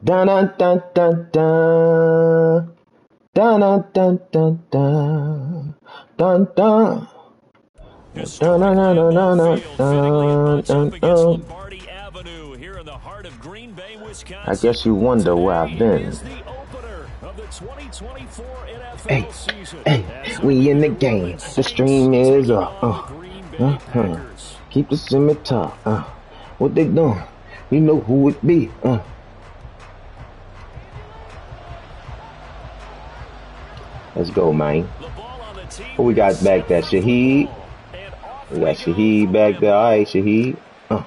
Dun dun dun dun dun. Dun dun dun dun dun. Dun dun. Dun dun dun dun dun dun dun dun. I guess you wonder where I've been. Hey, hey, we in the game. The stream is up. Keep the scimitar. What they doing? You know who it be. Let's go, man. Who we got back there? Shaheed. We got Shaheed back there. All right, Shaheed. From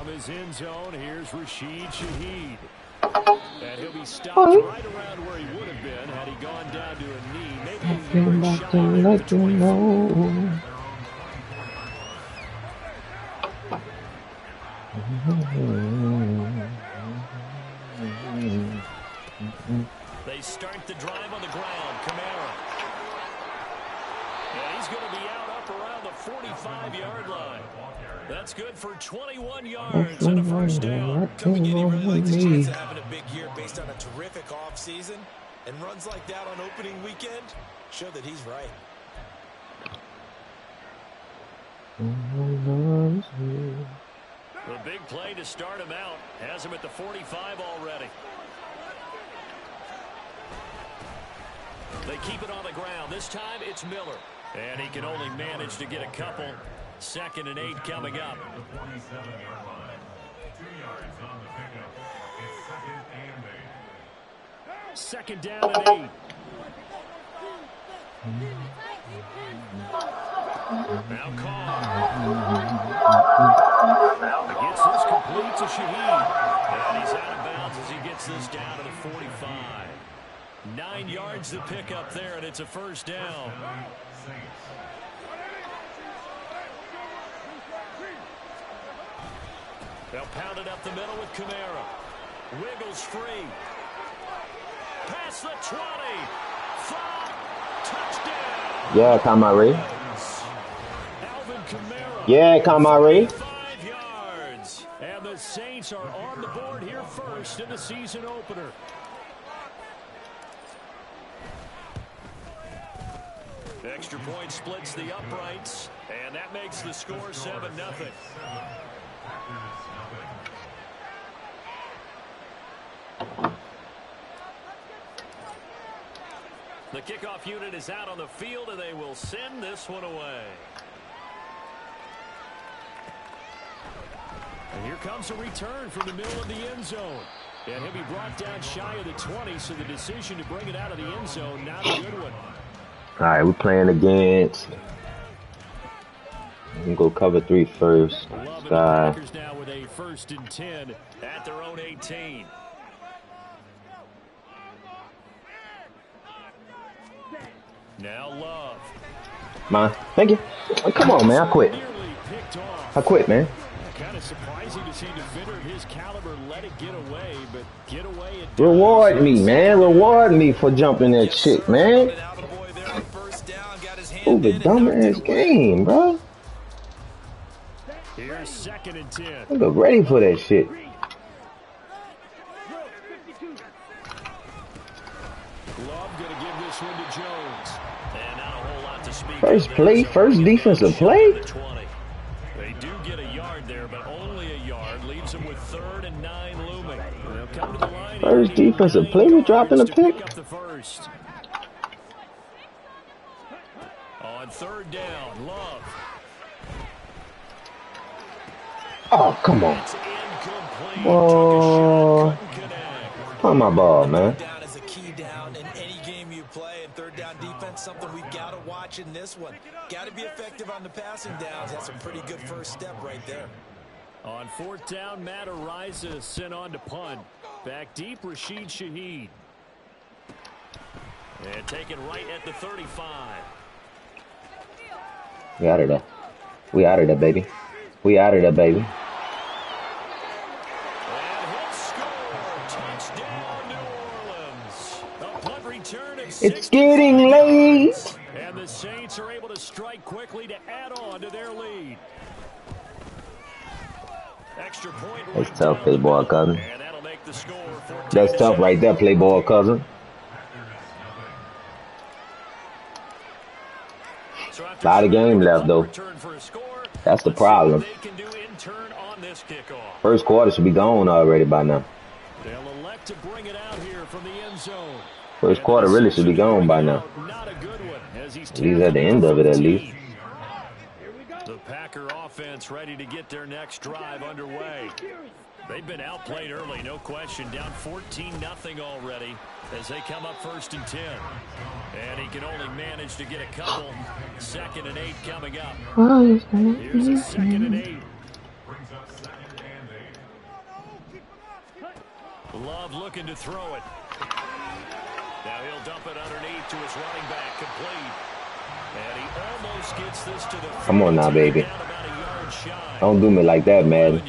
his end zone, here's Rashid Shaheed. And he'll be stopped right around where he would have been had he gone down to a knee. Maybe a shot there at the 24. They start the drive on the ground. Kamara. And he's going to be out up around the 45-yard line. That's good for 21 yards and a first down. He really likes his chance of having a big year based on a terrific offseason. And runs like that on opening weekend show that he's right. The big play to start him out has him at the 45 already. They keep it on the ground. This time it's Miller. And he can only manage to get a couple. 2nd and 8 coming up. Second down and 8. Now call. He gets this complete to Shaheed. And he's out of bounds as he gets this down to the 45. 9 yards to pick up there, and it's a first down. They'll pound it up the middle with Kamara. Wiggles free. Past the 20. 5. Touchdown. Yeah, Kamari. Alvin Kamara. Yeah, Kamari. 5 yards. And the Saints are on the board here first in the season opener. Extra point splits the uprights, and that makes the score 7-0. The kickoff unit is out on the field, and they will send this one away. And here comes a return from the middle of the end zone. And he'll be brought down shy of the 20, so the decision to bring it out of the end zone, not a good one. All right, we're playing against. We can go cover 3 first. Now with a 1st and 10 at their own 18. Now Love. Man, thank you. Oh, come on, man. I quit. Man. Kind of surprising to see a defender of his caliber let it get away, but get away. Reward me, man. Reward me for jumping that shit, man. Oh, the dumbass game, bro. Here's 2nd and 10. I'm ready for that shit. Love gonna give this one to Jones. And not a whole lot to speak. First play, first defensive play. They do get a yard there, but only a yard leaves them with 3rd and 9 looming. They'll come to the line. First defensive play, we dropping a pick. On 3rd down, Love. Oh, come on. Oh, on my ball, man. Down is a key down in any game you play, and 3rd down defense, something we've got to watch in this one. Got to be effective on the passing downs. That's a pretty good first step right there. On 4th down, Matt Araiza sent on to punt. Back deep, Rashid Shaheed. And taken right at the 35. We out of there. We out of there, baby. We out of there, baby. And he'll score. Touchdown, New Orleans. A punt return at 6. It's getting late. And the Saints are able to strike quickly to add on to their lead. Extra point. It's tough, big boy, cousin. And that'll That'll make the score 14 That's to tough 7. right there, Playboy cousin. So A lot of game left, though. That's the problem. First quarter should be gone already by now. They'll elect to bring it out here from the end zone. First quarter really should be gone by now. Not a good one, as he's at least at the end of it, at least. The Packer offense ready to get their next drive underway. They've been outplayed early, no question. Down 14-0 already as they come up 1st and 10. And he can only manage to get a couple. 2nd and 8 coming up. Here's a 2nd and 8. Love looking to throw it. Now he'll dump it underneath to his running back, complete. And he almost gets this to the field. Come on now, baby. Don't do me like that, man.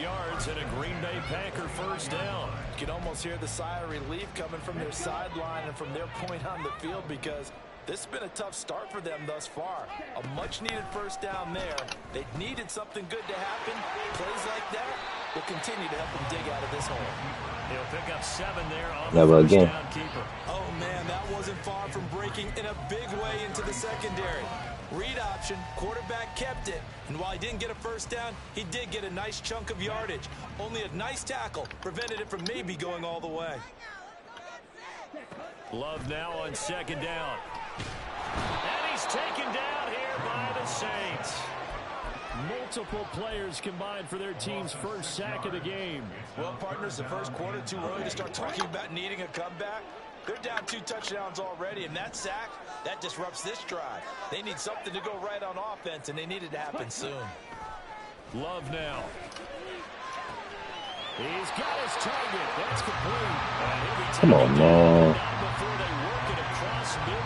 You can almost hear the sigh of relief coming from their sideline and from their point on the field, because this has been a tough start for them thus far. A much-needed first down there. They needed something good to happen. Plays like that will continue to help them dig out of this hole. He'll pick up 7 there on Never the again. down keeper. Oh, man, that wasn't far from breaking in a big way into the secondary. Read option, quarterback kept it, and while he didn't get a first down, he did get a nice chunk of yardage. Only a nice tackle prevented it from maybe going all the way. Love now on 2nd down. And he's taken down here by the Saints. Multiple players combined for their team's first sack of the game. Well, partners, the first quarter too early to start talking about needing a comeback. They're down 2 touchdowns already, and that sack, that disrupts this drive. They need something to go right on offense, and they need it to happen soon. Love now. He's got his target. That's complete. Come on, man.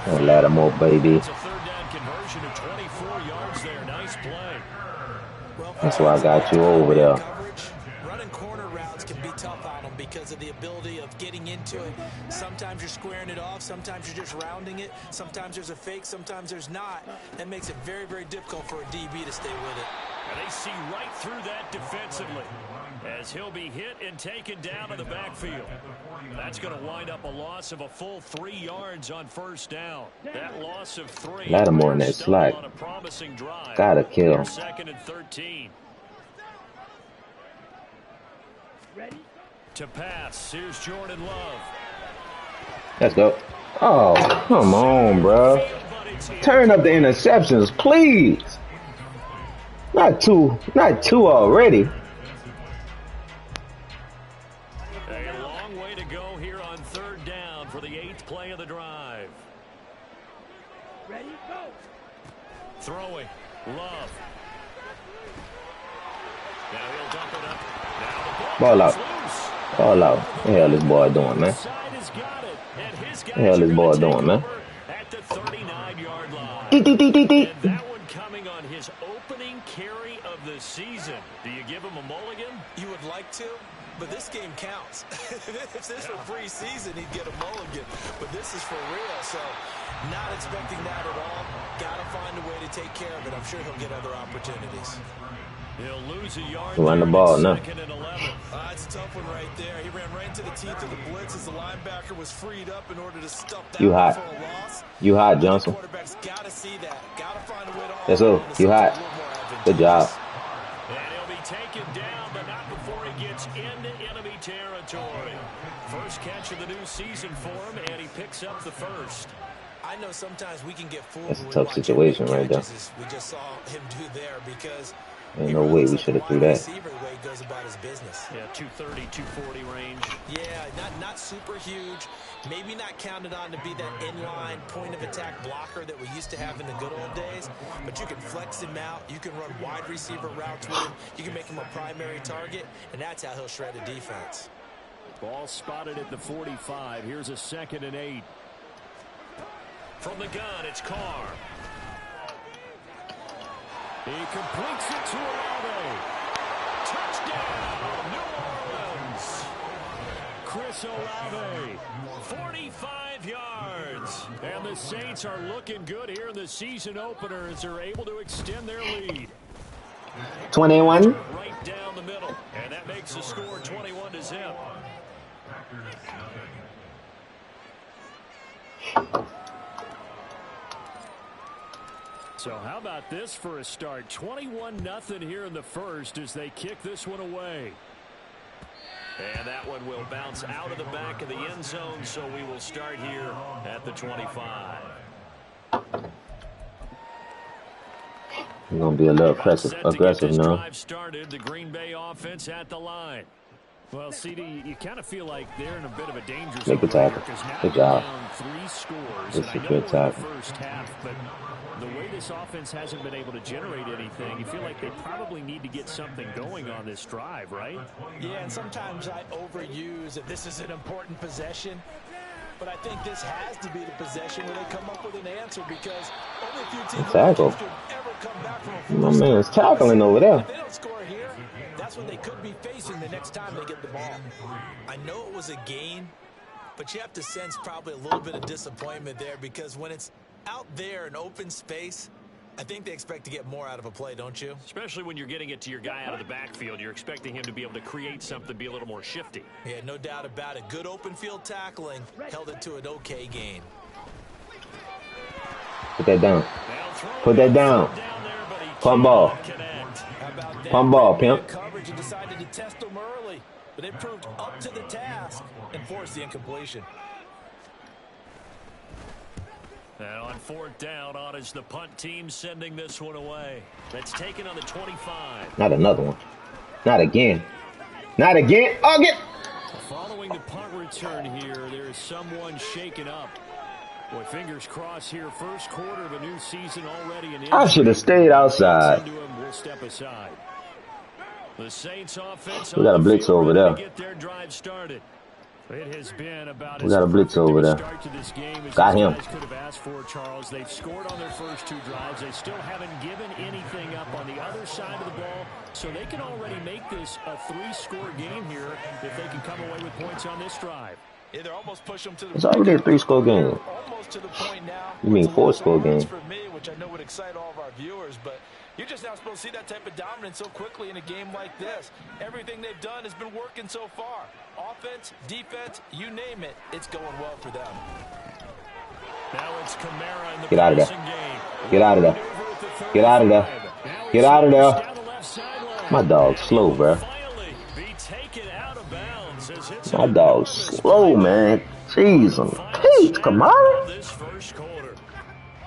Don't let him up, baby. It's a 3rd down conversion of 24 yards there. Nice play. That's why I got you over there. Running corner routes can be tough on them because of the ability of getting into it. Sometimes you're squaring it off. Sometimes you're just rounding it. Sometimes there's a fake. Sometimes there's not. That makes it very, very difficult for a DB to stay with it. And they see right through that defensively as he'll be hit and taken down to the backfield. That's going to wind up a loss of a full 3 yards on 1st down. That loss of 3. Lattimore in that slack. Gotta kill. 2nd and 13. To pass, here's Jordan Love. Let's go. Oh, come on, bro. Turn up the interceptions, please. Not two already. A long way to go here on 3rd down for the 8th play of the drive. Ready, go. Throwing, Love. Now he'll dump it up. Now the Ball out. Ball out. What the hell this boy doing, man? What the hell this boy doing, man? At the 39-yard line. Dee, dee, dee, dee, dee. And that one coming on his opening carry of the season. Do you give him a mulligan? You would like to, but this game counts. If this were preseason, he'd get a mulligan. But this is for real, so not expecting that at all. Got to find a way to take care of it. I'm sure he'll get other opportunities. He'll lose a yard. Run the ball now. It's a tough one right there. He ran right into the teeth of the blitz as the linebacker was freed up in order to stuff that You hot. for a loss. You hot, Johnson. Quarterback's got to see that. Got to find a way to Let's go. You hot. Good job. And he'll be taken down, but not before he gets into enemy territory. First catch of the new season for him, and he picks up the first. I know sometimes we can get fooled. That's a tough situation right there. We just saw him do there because Ain't no way we should have threw that. Receiver, the way he goes about his business. Yeah, 230, 240 range. Yeah, not super huge. Maybe not counted on to be that inline point of attack blocker that we used to have in the good old days. But you can flex him out. You can run wide receiver routes with him. You can make him a primary target, and that's how he'll shred a defense. Ball spotted at the 45. Here's a 2nd and 8. From the gun, it's Carr. He completes it to Olave. Touchdown, New Orleans. Chris Olave, 45 yards. And the Saints are looking good here in the season opener as they're able to extend their lead. 21. Right down the middle. And that makes the score 21-0. So how about this for a start? 21-0 here in the first as they kick this one away. And that one will bounce out of the back of the end zone, so we will start here at the 25. You're going to be a little aggressive now. Drive started, the Green Bay offense at the line. Well, CD, you kind of feel like they're in a bit of a danger zone. Make a tackle. Good job. This is a good tackle. First half, but the way this offense hasn't been able to generate anything, you feel like they probably need to get something going on this drive, right? Yeah, and sometimes I overuse that this is an important possession. But I think this has to be the possession where they come up with an answer because only a few teams tackle. ever come back from a My man's tackling over there. If they don't score here, that's what they could be facing the next time they get the ball. I know it was a gain, but you have to sense probably a little bit of disappointment there because when it's out there in open space, I think they expect to get more out of a play, don't you? Especially when you're getting it to your guy out of the backfield. You're expecting him to be able to create something, be a little more shifty. Yeah, no doubt about it. Good open field tackling held it to an okay gain. Put that down. Put that down. Pump ball. Pump ball, pimp. Coverage and decided to test them early, but it proved up to the task and forced the incompletion. And on fourth down, on is the punt team sending this one away. That's taken on the 25. Not another one. Not again. Not again. Oh, get. Following the punt return here, there is someone shaken up. Boy, fingers crossed here. First quarter of a new season already. I should have stayed outside. We'll step aside. The Saints offense. We got a blitz over there. Get their drive started. It has been about we got a blitz over there. Got him. Could have asked for, Charles. They've scored on their first two drives. They still haven't given anything up on the other side of the ball, so they can already make this a 3-score game here if they can come away with points on this drive. Yeah, they're almost pushing them to the it's already a 3-score game. Almost to the point now. You mean 4-score game? For me, which I know would excite all of our viewers, but you're just not supposed to see that type of dominance so quickly in a game like this. Everything they've done has been working so far. Offense, defense, you name it, it's going well for them. Now it's Kamara in the Get out of there. Get out of there. Get out of there. Get out of there. My dog's slow, bro. My dog's slow, man. Jeez, Pete, Kamara. This first quarter.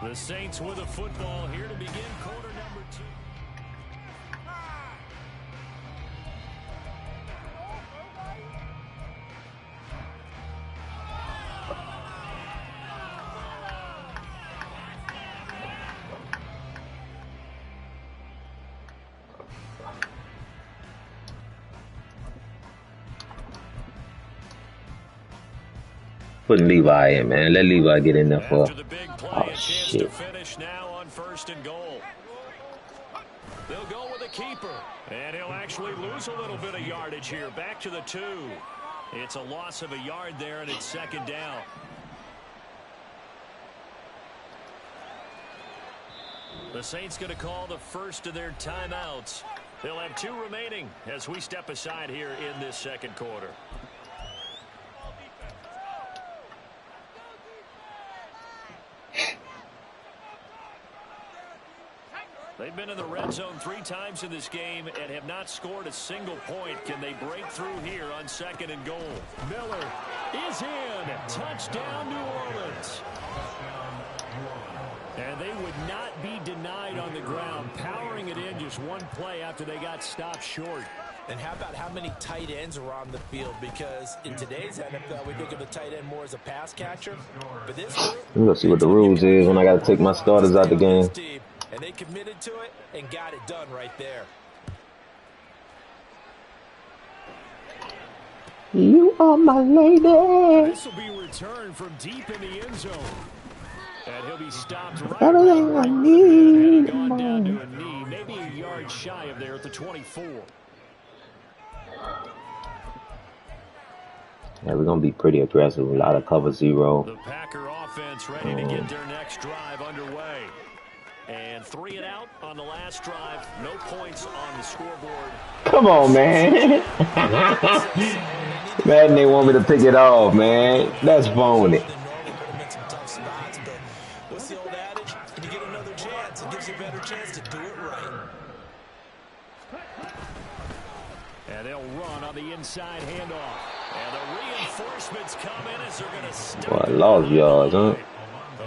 The Saints with a football here to begin quarter number 2. Putting Levi in, man. Let Levi get in there for. After the big play, Oh a chance shit. to finish now on first and goal. They'll go with a keeper, and he'll actually lose a little bit of yardage here. Back to the 2. It's a loss of a yard there, and it's second down. The Saints going to call the first of their timeouts. They'll have 2 remaining as we step aside here in this second quarter. They've been in the red zone 3 times in this game and have not scored a single point. Can they break through here on second and goal? Miller is in. Touchdown, New Orleans. And they would not be denied on the ground, powering it in just one play after they got stopped short. And how about how many tight ends are on the field? Because in today's NFL, we think of the tight end more as a pass catcher. But this group, I'm gonna see what the rules is when I gotta take my starters out the game. and they committed to it and got it done right there. You are my lady. This will be returned from deep in the end zone. And he'll be stopped right Everything I need. gone down to a knee, maybe a yard shy of there at the 24. Yeah, we're gonna be pretty aggressive. A lot of cover 0. The Packer offense ready to get their next drive underway. And 3 and out on the last drive. No points on the scoreboard. Come on, man. Man, they want me to pick it off, man. That's phony. What's the old adage? When you get another chance, it gives you a better chance to do it right. And they'll run on the inside handoff. And the reinforcements come in as they're going to stop. Well, I lost yards, huh?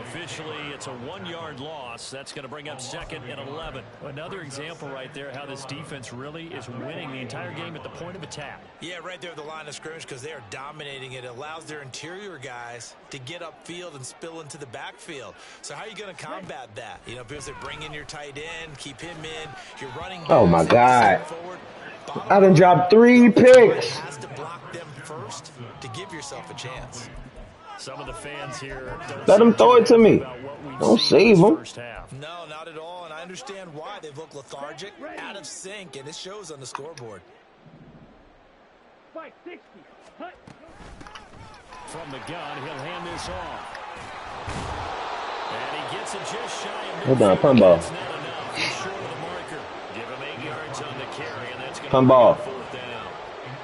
Officially, it's a 1-yard loss. That's going to bring up 2nd and 11. Another example right there how this defense really is winning the entire game at the point of attack. Yeah, right there at the line of scrimmage because they are dominating it. It allows their interior guys to get upfield and spill into the backfield. So how are you going to combat that? You know, because they bring in your tight end, keep him in. You're running. Oh, my God. I done dropped 3 picks. Has to block them first to give yourself a chance. Some of the fans here Let them throw it to me. Don't save them. No, not at all, and I understand why. They've looked lethargic, out of sync, and it shows on the scoreboard. Fight 60. Hut. From the gun, he'll hand this off. And he gets it just shy of Hold on, punt ball. That's not enough. He's short of the marker. Give him 8 yards on the carry, and that's going to Punt ball. be 4th down.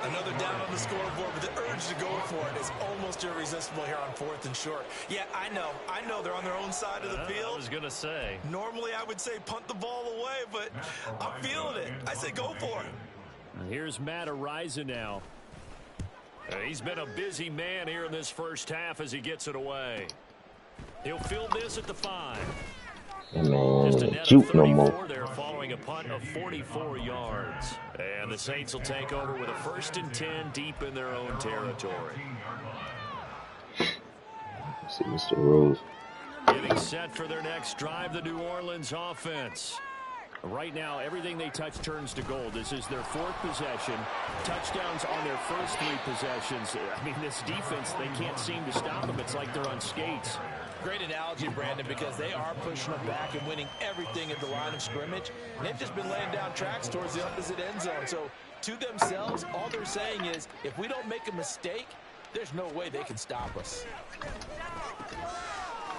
Another down on the scoreboard, but the urge to go for it is almost irresistible here on 4th and short. Yeah, I know they're on their own side of the field. I was going to say. Normally I would say punt the ball away, but I'm feeling it. I say go for it. Here's Matt Araiza now. He's been a busy man here in this first half as he gets it away. He'll field this at the 5. Yeah, Just a man, net juke of no 34 more. there following a punt of 44 yards. And the Saints will take over with a 1st and 10 deep in their own territory. Let's see Mr. Rose. Getting set for their next drive, the New Orleans offense. Right now, everything they touch turns to gold. This is their 4th possession. Touchdowns on their first 3 possessions. I mean, this defense, they can't seem to stop them. It's like they're on skates. Great analogy, Brandon, because they are pushing them back and winning everything at the line of scrimmage. And they've just been laying down tracks towards the opposite end zone. So, to themselves, all they're saying is, if we don't make a mistake, there's no way they can stop us.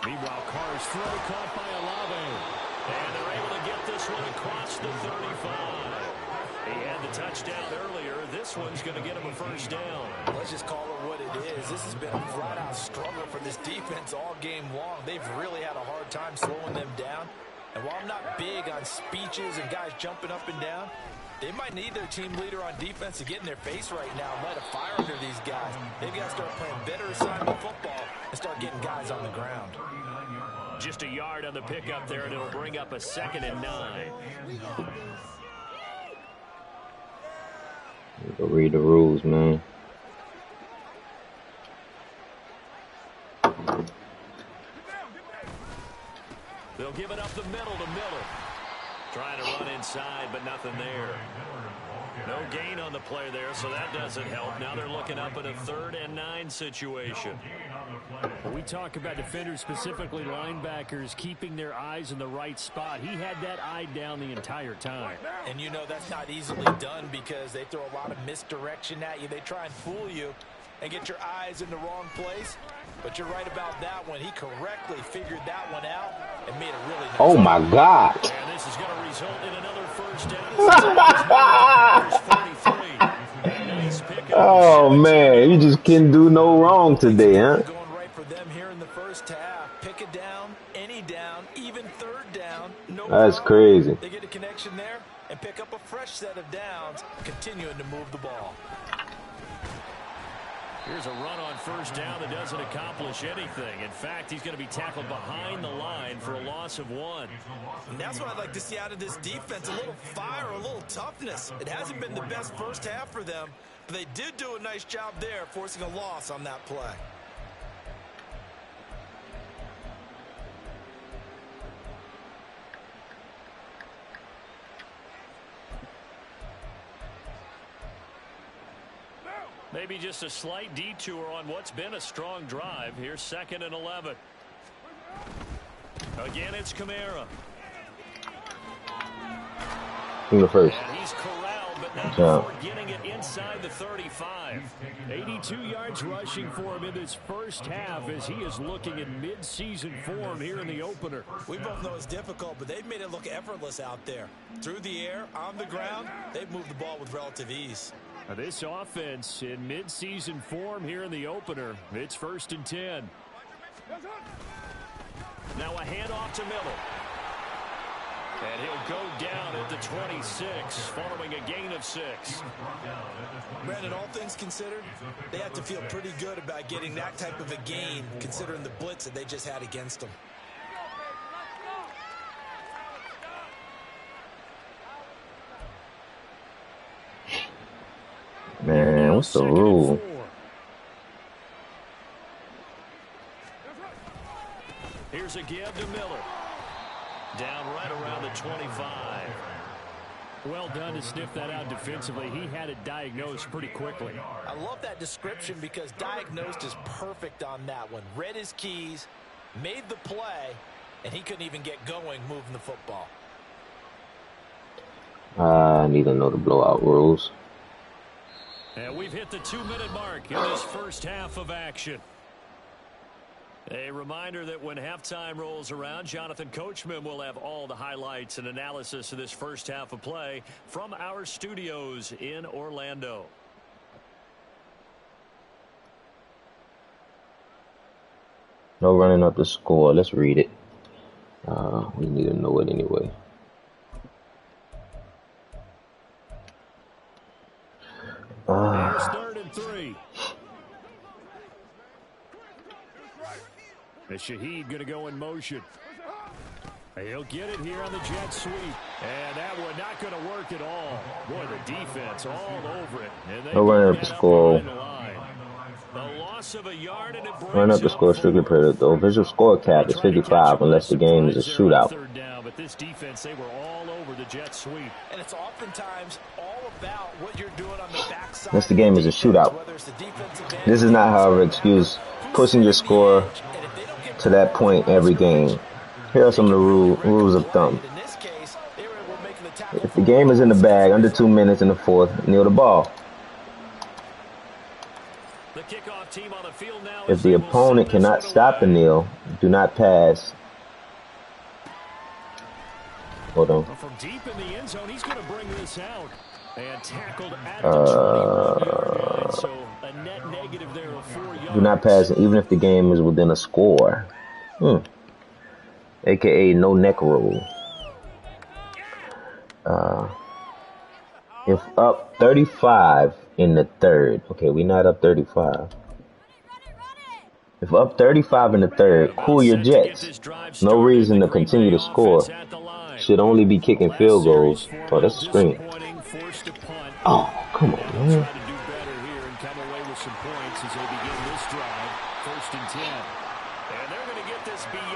Meanwhile, Carr's throw caught by Olave. And they're able to get this one across the 35. He had the touchdown earlier. This one's going to get him a 1st down. Let's just call it what it is. This has been a flat-out struggle for this defense all game long. They've really had a hard time slowing them down. And while I'm not big on speeches and guys jumping up and down, they might need their team leader on defense to get in their face right now and light a fire under these guys. They've got to start playing better assignment football and start getting guys on the ground. Just a yard on the pickup there, and it'll bring up a 2nd and 9. Go read the rules, man. They'll give it up the middle to Miller. Trying to run inside, but nothing there. No gain on the play there, so that doesn't help. Now they're looking up at a 3rd and 9 situation. When we talk about defenders, specifically linebackers, keeping their eyes in the right spot. He had that eye down the entire time. And you know that's not easily done because they throw a lot of misdirection at you. They try and fool you and get your eyes in the wrong place. But you're right about that one. He correctly figured that one out and made a really nice Oh, my God. And this is going to result in another 1st down. Nice pickup. Oh, man. You just can't do no wrong today, huh? Going right for them here in the first half. Pick it down, any down, even 3rd down. No That's problem. crazy. They get a connection there and pick up a fresh set of downs, continuing to move the ball. Here's a run on 1st down that doesn't accomplish anything. In fact, he's going to be tackled behind the line for a loss of 1. And that's what I'd like to see out of this defense, a little fire, a little toughness. It hasn't been the best first half for them, but they did do a nice job there, forcing a loss on that play. Maybe just a slight detour on what's been a strong drive. Here's 2nd and 11. Again, it's Kamara. In the 1st. And he's corralled but not job. before getting it inside the 35. 82 yards rushing for him in this first half as he is looking in mid-season form here in the opener. We both know it's difficult, but they've made it look effortless out there. Through the air, on the ground, they've moved the ball with relative ease. This offense in mid-season form here in the opener. It's 1st and 10. Now a handoff to Miller. And he'll go down at the 26 following a gain of 6. Brandon, all things considered, they have to feel pretty good about getting that type of a gain considering the blitz that they just had against them. Man, what's the rule? Here's a give to Miller. Down right around the 25. Well done to sniff that out defensively. He had it diagnosed pretty quickly. I love that description because diagnosed is perfect on that one. Read his keys, made the play, and he couldn't even get going moving the football. I need to know the blowout rules. And we've hit the 2-minute mark in this first half of action. A reminder that when halftime rolls around, Jonathan Coachman will have all the highlights and analysis of this first half of play from our studios in Orlando. No running up the score. Let's read it. We need to know it anyway. Here's 3rd and 3. The Shaheed going to go in motion. He'll get it here on the jet sweep. And that one not going to work at all. Boy, the defense all over it. No running up the score. The loss of a yard and it Running up the score strictly prohibited. The official score cap is 55 unless the game is a shootout. But this defense, they were all over the jet sweep. And it's oftentimes all about what you're doing on the backside. Unless the game is a shootout. This is not, however, excuse pushing your score to that point every game. Here are some of the rules of thumb. If the game is in the bag under 2 minutes in the fourth, kneel the ball. The kickoff team on the field now. If the opponent cannot stop the kneel, do not pass. Hold on. From deep in the end zone, he's going to bring this out. And tackled at the 21-yard line, so a net negative there of 4 yards. Do not pass even if the game is within a score. AKA no neck rule. If up 35 in the third. Okay, we're not up 35. If up 35 in the third, cool your jets. No reason to continue to score. Should only be kicking field goals. Oh, that's a screen. Oh, come on, man.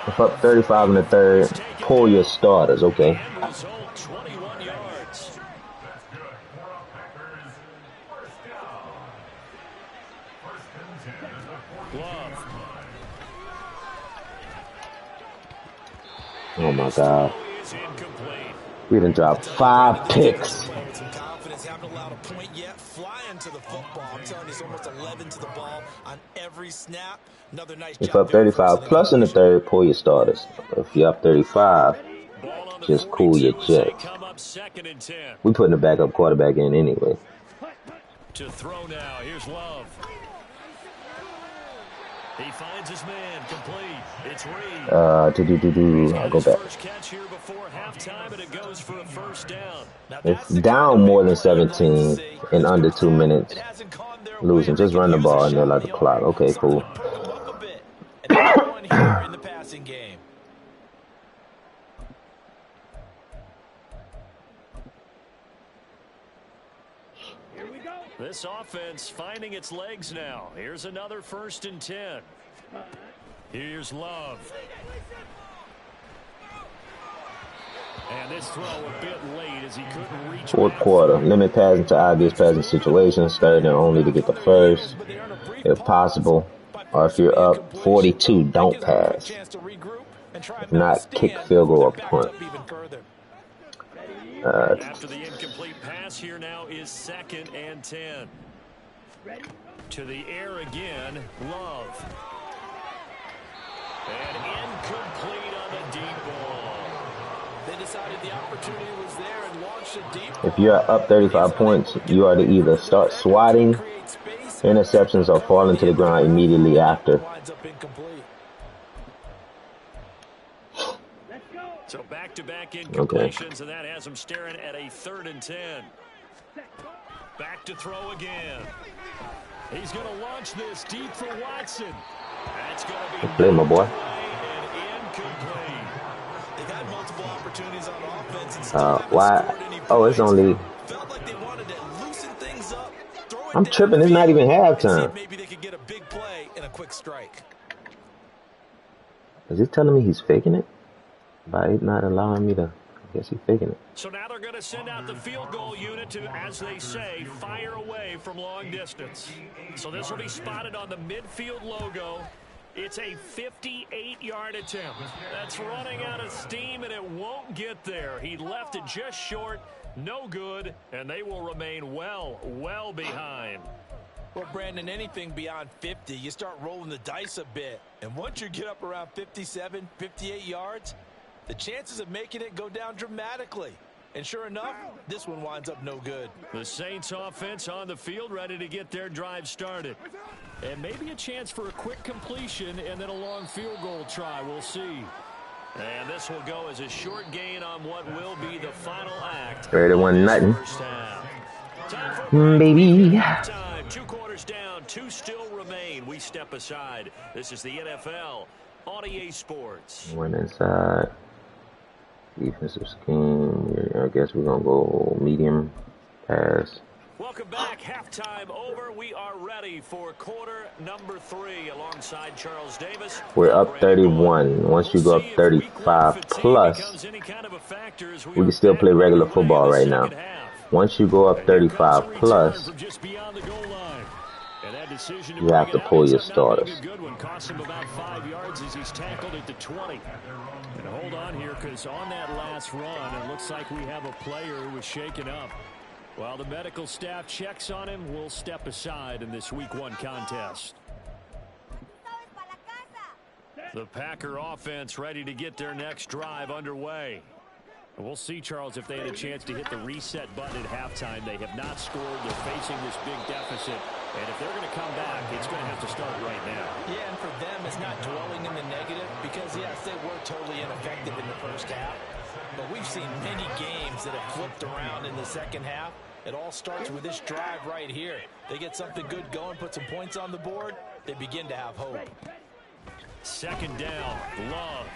If up 35 in the third, pull your starters, okay. Oh my God. We done dropped 5 picks. Haven't allowed a point yet. Flying to the football. I'm telling you, it's almost 11 to the ball on every snap. Another nice if up 35 plus in the third, pull your starters. If you're up 35, just cool your jets. We putting a backup quarterback in anyway. To throw now. Here's Love. He finds his man complete. It's Reed. I'll go back. First catch here before halftime, and it goes for a first down. It's down more than 17 in under 2 minutes. Losing. Just run the ball and they'll let the clock. Okay, cool. in the passing game. This offense finding its legs now. Here's another 1st and 10. Here's Love. And this throw a bit late as he couldn't reach. Fourth quarter. Limit passing to obvious passing situations. Third and only to get the first, if possible. Or if you're up 42, don't pass. If not, kick, field goal, or punt. After the incomplete pass, here now is 2nd and 10. To the air again, Love. And incomplete on the deep ball. They decided the opportunity was there and launched a deep. If you're up 35 points, you are to either start swatting interceptions or falling to the ground immediately after. So back-to-back incompletions, and that has him staring at a 3rd and 10. Back to throw again. He's going to launch this deep for Watson. That's going to be play, my boy. And incomplete. They've had multiple opportunities on offense. Why? Oh, it's only. Felt like they wanted to loosen things up. I'm tripping. It's not even halftime. Maybe they could get a big play and a quick strike. Is he telling me he's faking it? By not allowing me to, I guess he's faking it. So now they're going to send out the field goal unit to, as they say, fire away from long distance. So this will be spotted on the midfield logo. It's a 58-yard attempt. That's running out of steam, and it won't get there. He left it just short, no good, and they will remain well behind. Well, Brandon, anything beyond 50, you start rolling the dice a bit. And once you get up around 57, 58 yards, the chances of making it go down dramatically. And sure enough, this one winds up no good. The Saints offense on the field, ready to get their drive started. And maybe a chance for a quick completion and then a long field goal try. We'll see. And this will go as a short gain on what will be the final act. 31-0. Baby. Baby. Time. 2 quarters down, 2 still remain. We step aside. This is the NFL on EA Sports. One inside. Defensive scheme. I guess we're going to go medium pass. Welcome back. Halftime over. We are ready for quarter number 3 alongside Charles Davis. We're up 31. Once you go up 35 plus, we can still play regular football right now. Once you go up 35 plus, you have to pull your starters. Cost him about 5 yards as he's tackled at the 20. And hold on here, because on that last run, it looks like we have a player who was shaken up. While the medical staff checks on him, we'll step aside in this Week 1 contest. The Packer offense ready to get their next drive underway. And we'll see, Charles, if they had a chance to hit the reset button at halftime. They have not scored. They're facing this big deficit. And if they're going to come back, it's going to have to start right now. Yeah, and for them, it's not dwelling in the negative because, yes, they were totally ineffective in the first half. But we've seen many games that have flipped around in the second half. It all starts with this drive right here. They get something good going, put some points on the board, they begin to have hope. 2nd down, Love.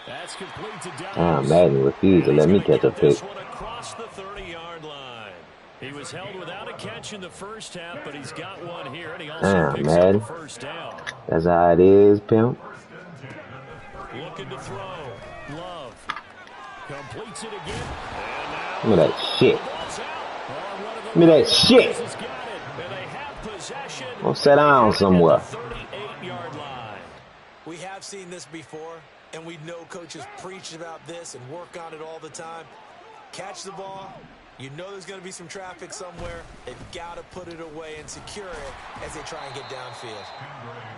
That's complete to Dallas. Madden refused to let me catch a pick. Across the 30-yard line. He was held without a catch in the first half, but he's got one here, and he also picks up the first down. That's how it is, pimp. Looking to throw. Love completes it again. Give me that shit. Give me that shit. I'll sit down somewhere. We have seen this before, and we know coaches preach about this and work on it all the time. Catch the ball. You know there's going to be some traffic somewhere. They've got to put it away and secure it as they try and get downfield.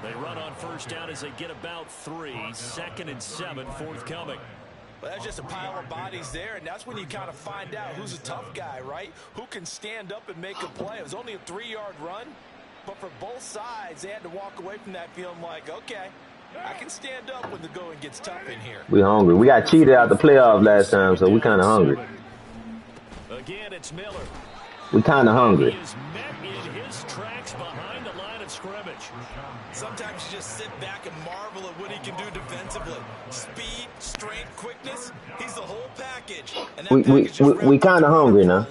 They run on first down as they get about 3. 2nd and 7 forthcoming. Well, that's just a pile of bodies there, and that's when you kind of find out who's a tough guy, right? Who can stand up and make a play. It was only a 3-yard run, but for both sides, they had to walk away from that feeling like, okay, I can stand up when the going gets tough in here. We hungry. We got cheated out the playoff last time, so we kind of hungry. Again, it's Miller. We kind of hungry. He is met in his tracks behind the line of scrimmage. Sometimes you just sit back and marvel at what he can do defensively. Speed, strength, quickness. He's the whole package. And we kind of hungry now.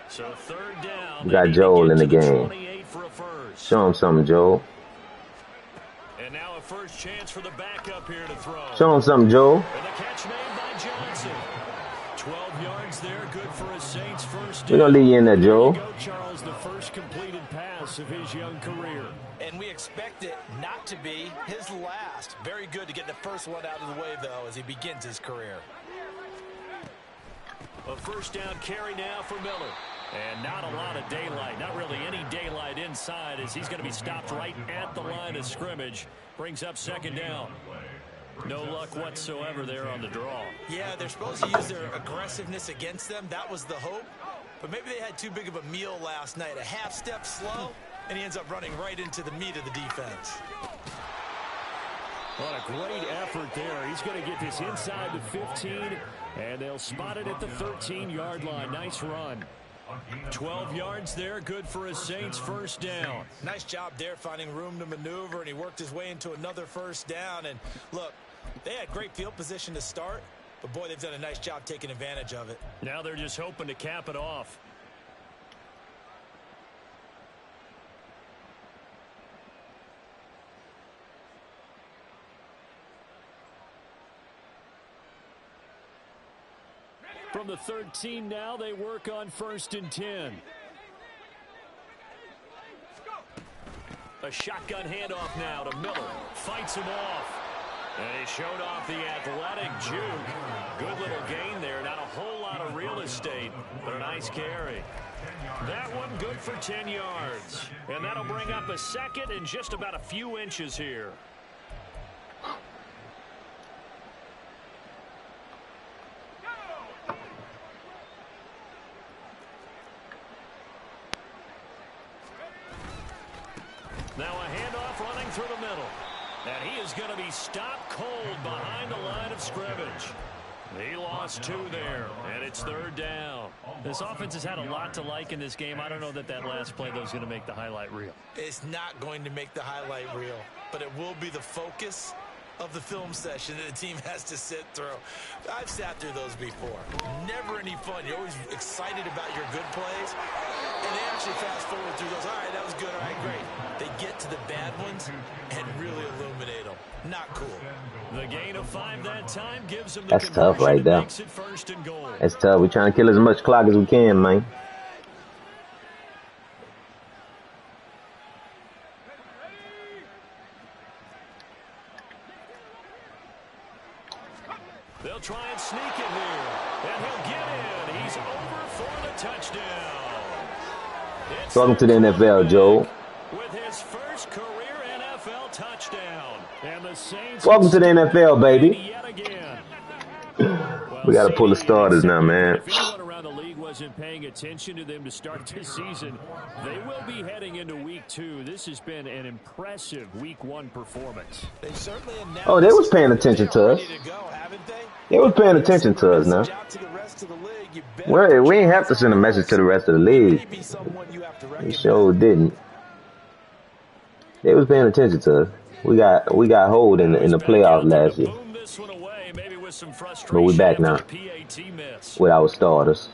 So 3rd down. We got Joel in the game. Show him something, Joel. And now a first chance for the backup here to throw. Show him something, Joel. And the catch made by Johnson. 12 yards there, good for a Saints first. We're going to leave you in there, Joel. There you go, Charles, the first completed pass of his young career. And we expect it not to be his last. Very good to get the first one out of the way, though, as he begins his career. A first down carry now for Miller. And not a lot of daylight, not really any daylight inside, as he's going to be stopped right at the line of scrimmage. Brings up second down. No luck whatsoever there on the draw. Yeah, they're supposed to use their aggressiveness against them. That was the hope. But maybe they had too big of a meal last night. A half step slow, and he ends up running right into the meat of the defense. What a great effort there. He's going to get this inside the 15, and they'll spot it at the 13-yard line. Nice run. 12 yards there, good for a Saints first down. Nice job there finding room to maneuver, and he worked his way into another first down. And look, they had great field position to start, but boy, they've done a nice job taking advantage of it. Now they're just hoping to cap it off. From the 13 now, they work on 1st and 10. A shotgun handoff now to Miller. Fights him off. And he showed off the athletic juke. Good little gain there. Not a whole lot of real estate, but a nice carry. That one good for 10 yards. And that'll bring up a second and just about a few inches here. Now a handoff running through the middle. And he is going to be stopped cold behind the line of scrimmage. He lost 2 there, and it's 3rd down. This offense has had a lot to like in this game. I don't know that last play, though, is going to make the highlight reel. It's not going to make the highlight reel, but it will be the focus of the film session that the team has to sit through. I've sat through those before. Never any fun. You're always excited about your good plays, and they actually fast forward through those. All right, that was good. All right, great. They get to the bad ones and really illuminate them. Not cool. The gain of 5 that time gives them the That's tough right there. Makes it 1st and goal. That's tough. We're trying to kill as much clock as we can, man. They'll try and sneak it here. And he'll get in. He's over for the touchdown. Welcome to the NFL, Joe. With his first career NFL touchdown. And the Saints Welcome to the NFL, baby. yet again. We got to pull the starters now, man. If anyone around the league wasn't paying attention to them to start this season, they will be heading into week 2. This has been an impressive week 1 performance. They certainly announced Oh, they was paying attention to us. ready to go, haven't they? They was paying attention to us now. Out to the rest of the league, you better We ain't have to send a message to the rest of the league. be someone you have to We recognize. sure didn't. They was paying attention to us. We got hold in the playoffs last year. Boom this one away, maybe with some frustration But we back after now the PAT miss. with our starters.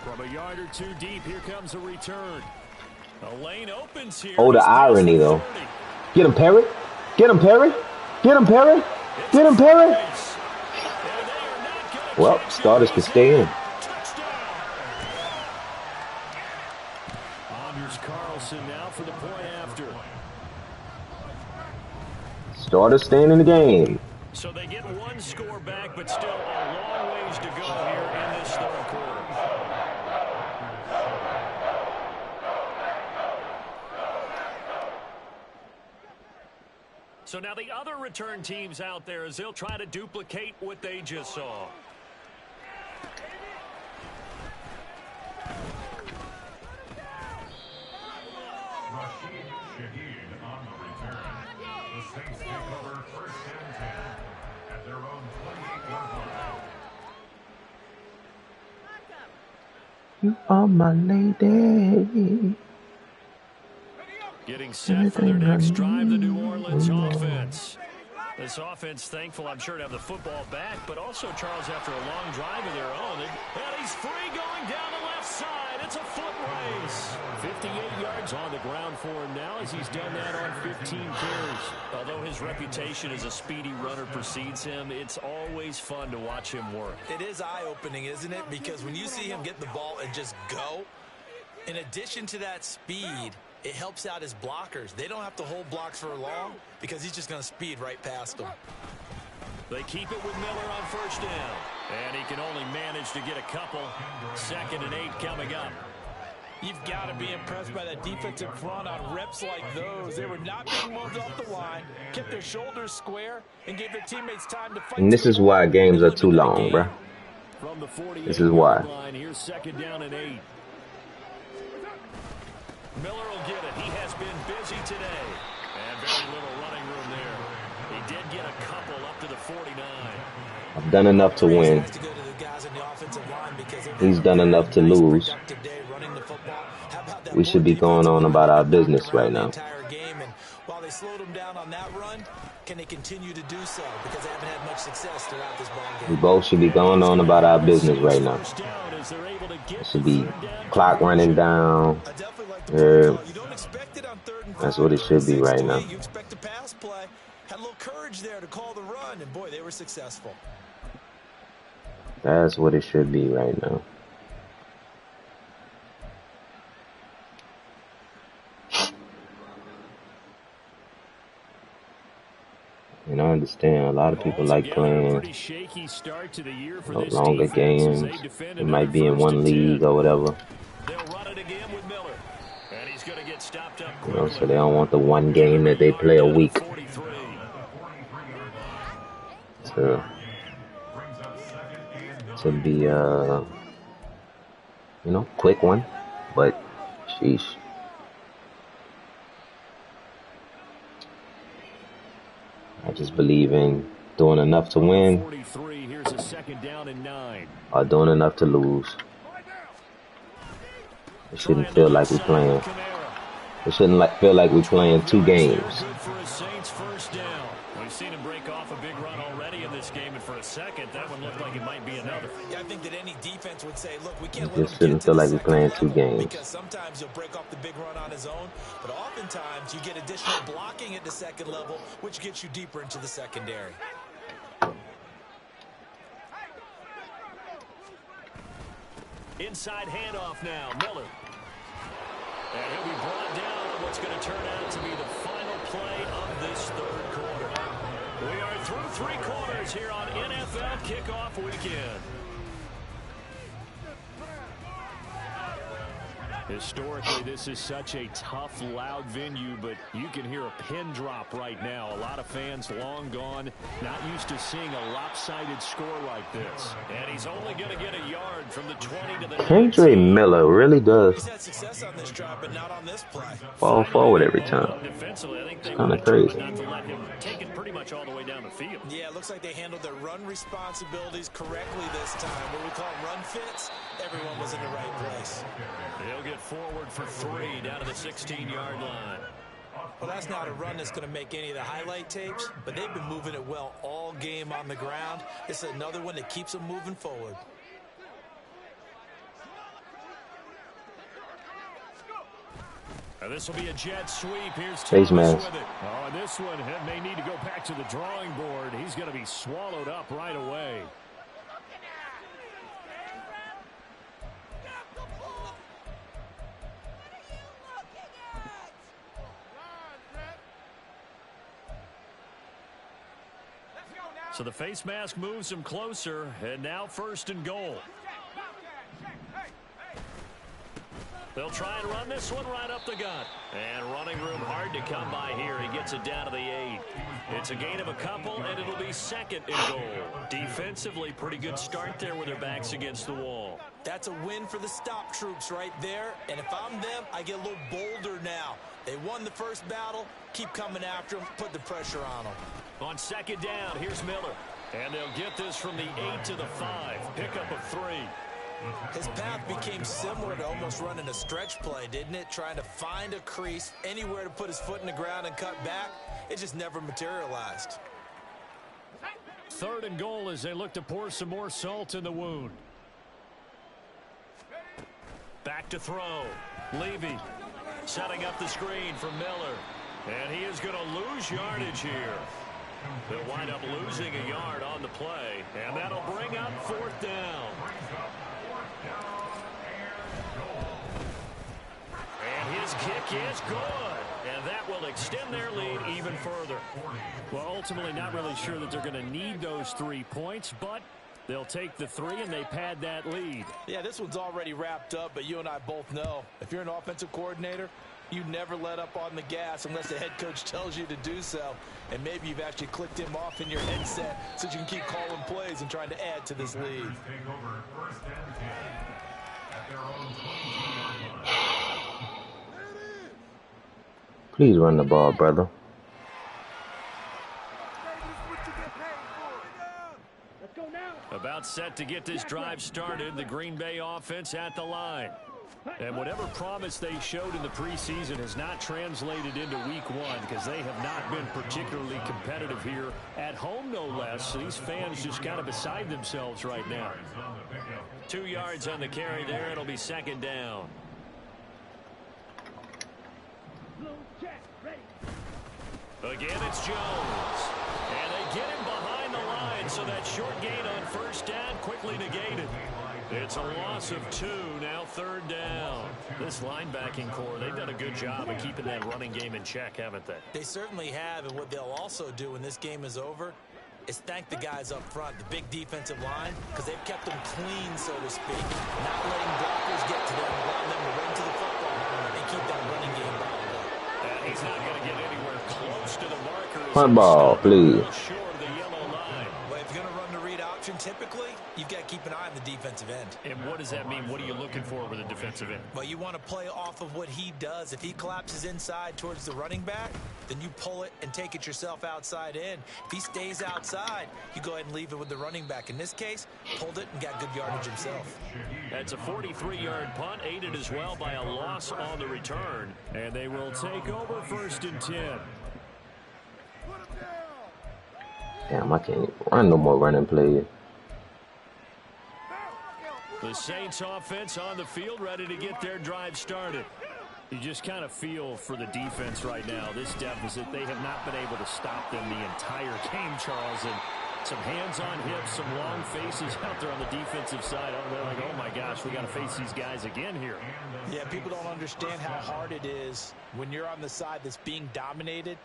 From a yard or 2 deep, here comes a return. A lane opens here. Oh, the He's past irony, the though. 30. Get him, Perry. Get him, Perry. Get him, Perry. Get him, Perry. And they are not gonna Well, catch starters him. can stay in. Touchdown. Anders Carlson now for the point after. Starters staying in the game. So they get 1 score back, but still a long ways to go here in this 3rd quarter. So now the other return teams out there as they'll try to duplicate what they just saw. Rashid Shaheed on the return. The Saints take over 1st and 10 at their own 28-yard line. You are my lady. Getting set for their next drive, the New Orleans offense. This offense thankful, I'm sure, to have the football back, but also, Charles, after a long drive of their own, and he's free going down the left side. It's a foot race. 58 yards on the ground for him now as he's done that on 15 carries. Although his reputation as a speedy runner precedes him, it's always fun to watch him work. It is eye-opening, isn't it? Because when you see him get the ball and just go, in addition to that speed, it helps out his blockers. They don't have to hold blocks for long because he's just going to speed right past them. They keep it with Miller on first down. And he can only manage to get a couple. 2nd and 8 coming up. You've got to be impressed by that defensive front on reps like those. They were not being moved off the line, kept their shoulders square, and gave their teammates time to fight. And this is why games are too long, bro. From the 48 This is why. line, here's 2nd down and 8. Miller will get it. He has been busy today. And very little running room there. He did get a couple up to the 49. I've done enough to win. He's done enough to lose. We should be going on about our business right now. While they slowed him down on that run, can they continue to do so? Because they haven't had much success throughout this ball game. We both should be going on about our business right now. It should be clock running down. That's what it should be right now. You expect a pass play. Had a little courage there to call the run, and boy, they were successful. That's what it should be right now. And I understand a lot of people like playing longer games. It might be in one league or whatever. You know, so they don't want the one game that they play a week to be you know, quick one. But sheesh. I just believe in doing enough to win or doing enough to lose. It shouldn't feel like we're playing. It shouldn't feel like we're playing 2 games. We've seen him break off a big run already in this game, and for a second, that one looked like it might be another. Yeah, I think that any defense would say, look, we can't It just shouldn't feel like we're playing 2 games. Because sometimes you'll break off the big run on his own, but oftentimes you get additional blocking at the second level, which gets you deeper into the secondary. Inside handoff now, Miller. And he'll be brought down on what's going to turn out to be the final play of this 3rd quarter. We are through 3 quarters here on NFL Kickoff Weekend. Historically, this is such a tough, loud venue, but you can hear a pin drop right now. A lot of fans long gone, not used to seeing a lopsided score like this. And he's only going to get a yard from the 20 to the 19. Kendre Miller really does He's had success on this drive, but not on this play. fall forward every time. Defensively, I think they It's kind of wanted crazy. not to let him take it pretty much all the way down the field. Yeah, it looks like they handled their run responsibilities correctly this time. What we call run fits, everyone was in the right place. They'll get forward for 3 down to the 16-yard line. Well, that's not a run that's going to make any of the highlight tapes, but they've been moving it well all game on the ground. This is another one that keeps them moving forward. This will be a jet sweep. Here's Face Thomas mask. with it. Oh, this one may need to go back to the drawing board. He's going to be swallowed up right away. So the face mask moves him closer, and now 1st and goal. They'll try and run this one right up the gut. And running room hard to come by here. He gets it down to the 8. It's a gain of a couple, and it'll be 2nd and goal. Defensively, pretty good start there with their backs against the wall. That's a win for the stop troops right there. And if I'm them, I get a little bolder now. They won the first battle. Keep coming after them. Put the pressure on them. On 2nd down, here's Miller. And they'll get this from the 8 to the 5. Pickup of 3. His path became similar to almost running a stretch play, didn't it? Trying to find a crease, anywhere to put his foot in the ground and cut back. It just never materialized. 3rd and goal as they look to pour some more salt in the wound. Back to throw. Levy setting up the screen for Miller. And he is going to lose yardage here. They'll wind up losing a yard on the play. And that'll bring up 4th down. And his kick is good. And that will extend their lead even further. Well, ultimately not really sure that they're going to need those 3 points, but they'll take the 3 and they pad that lead. Yeah, this one's already wrapped up, but you and I both know if you're an offensive coordinator, you never let up on the gas unless the head coach tells you to do so. And maybe you've actually clicked him off in your headset so you can keep calling plays and trying to add to this lead. Take over 1st and 10 at their own 22-yard line. Please run the ball, brother. Let's go now. About set to get this drive started, the Green Bay offense at the line. And whatever promise they showed in the preseason has not translated into week 1 because they have not been particularly competitive here at home, no less. So these fans just kind of beside themselves right now. 2 yards on the carry there. It'll be 2nd down. Blue check, ready. Again, it's Jones. And they get him behind the line, so that short gain on 1st down quickly negated. It's a loss of 2, now 3rd down. This linebacking core, they've done a good job of keeping that running game in check, haven't they? They certainly have, and what they'll also do when this game is over is thank the guys up front, the big defensive line, because they've kept them clean, so to speak, not letting blockers get to them, allowing them to run to the football and keep that running game bottled up. And he's not going to get anywhere close to the markers. Punt ball, please. Short of the yellow line. But if you're going to run the read option, typically, you've got to keep an eye on the defensive end. And what does that mean? What are you looking for with a defensive end? Well, you want to play off of what he does. If he collapses inside towards the running back, then you pull it and take it yourself outside in. If he stays outside, you go ahead and leave it with the running back. In this case, pulled it and got good yardage himself. That's a 43-yard punt, aided as well by a loss on the return. And they will take over 1st and 10. Damn, I can't run no more running plays. The Saints offense on the field, ready to get their drive started. You just kind of feel for the defense right now. This deficit, they have not been able to stop them the entire game, Charles. And some hands on hips, some long faces out there on the defensive side. Oh, they're like, oh my gosh, we got to face these guys again here. Yeah, people don't understand how hard it is when you're on the side that's being dominated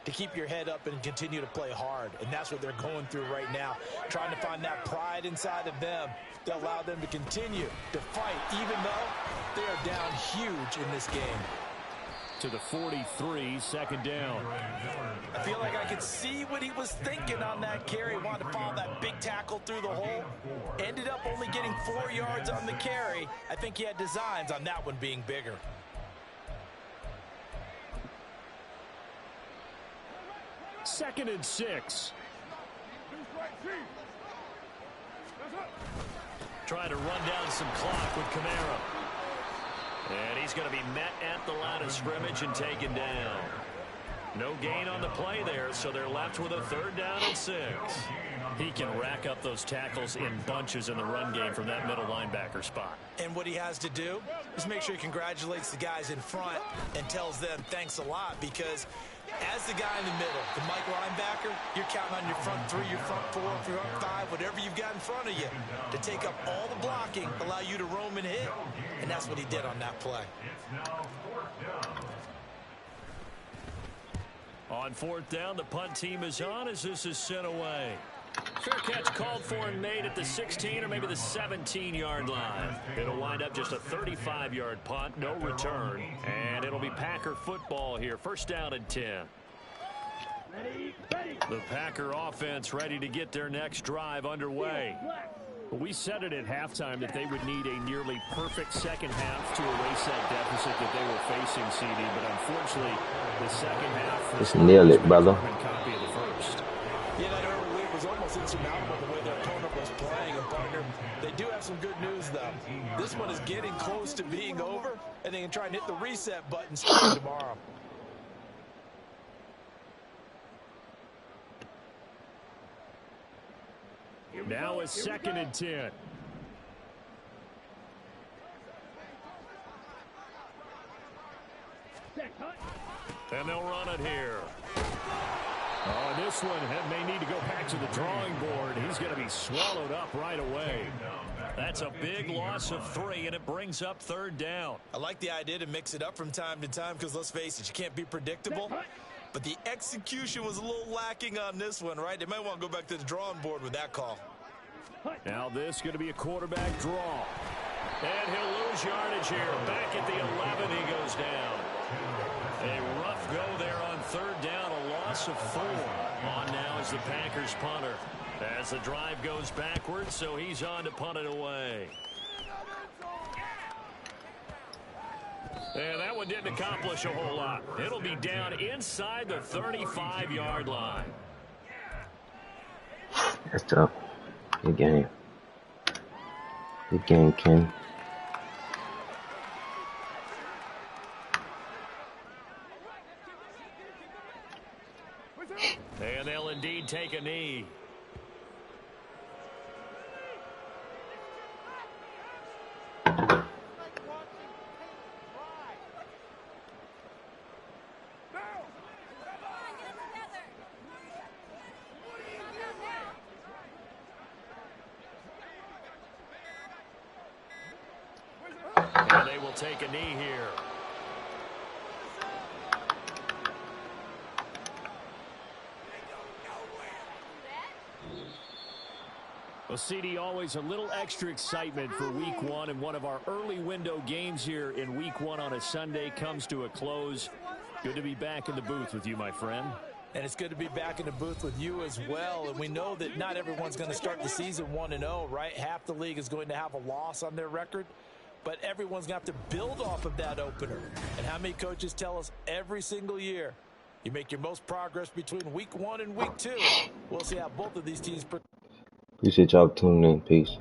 to keep your head up and continue to play hard. And that's what they're going through right now, trying to find that pride inside of them to allow them to continue to fight, even though they are down huge in this game. To the 43, 2nd down. I feel like I could see what he was thinking on that carry. Wanted to follow that big tackle through the hole. Ended up only getting 4 yards on the carry. I think he had designs on that one being bigger. Second and 6. Trying to run down some clock with Kamara. And he's going to be met at the line of scrimmage and taken down. No gain on the play there, so they're left with a 3rd down and 6. He can rack up those tackles in bunches in the run game from that middle linebacker spot. And what he has to do is make sure he congratulates the guys in front and tells them thanks a lot, because as the guy in the middle, the Mike linebacker, you're counting on your front 3, your front 4, your front 5, whatever you've got in front of you to take up all the blocking, allow you to roam and hit. And that's what he did on that play. On 4th down, the punt team is on as this is sent away. Fair catch called for and made at the 16 or maybe the 17-yard line. It'll wind up just a 35-yard punt, no return. And it'll be Packer football here. 1st down and 10. The Packer offense ready to get their next drive underway. We said it at halftime that they would need a nearly perfect second half to erase that deficit that they were facing, CD. But unfortunately, the second half was Just nail it, brother. copy of the first. Yeah, that early lead was almost insurmountable the way their opponent was playing. And partner, they do have some good news, though. This one is getting close to being over, and they can try and hit the reset button starting tomorrow. Now a 2nd and 10. And they'll run it here. Oh, this one may need to go back to the drawing board. He's going to be swallowed up right away. That's a big loss of 3, and it brings up 3rd down. I like the idea to mix it up from time to time because, let's face it, you can't be predictable. But the execution was a little lacking on this one, right? They might want to go back to the drawing board with that call. Now this is going to be a quarterback draw. And he'll lose yardage here. Back at the 11, he goes down. A rough go there on 3rd down, a loss of 4. On now is the Packers punter. As the drive goes backwards, so he's on to punt it away. And that one didn't accomplish a whole lot. It'll be down inside the 35-yard line. That's tough. Good game. Good game, Ken. And they'll indeed take a knee. And they will take a knee here. Well, CD, always a little extra excitement for Week 1, and one of our early window games here in Week 1 on a Sunday comes to a close. Good to be back in the booth with you, my friend. And it's good to be back in the booth with you as well. And we know that not everyone's going to start the season 1-0, right? Half the league is going to have a loss on their record. But everyone's going to have to build off of that opener. And how many coaches tell us every single year, you make your most progress between Week 1 and Week 2. We'll see how both of these teams... Appreciate y'all tuning in. Peace.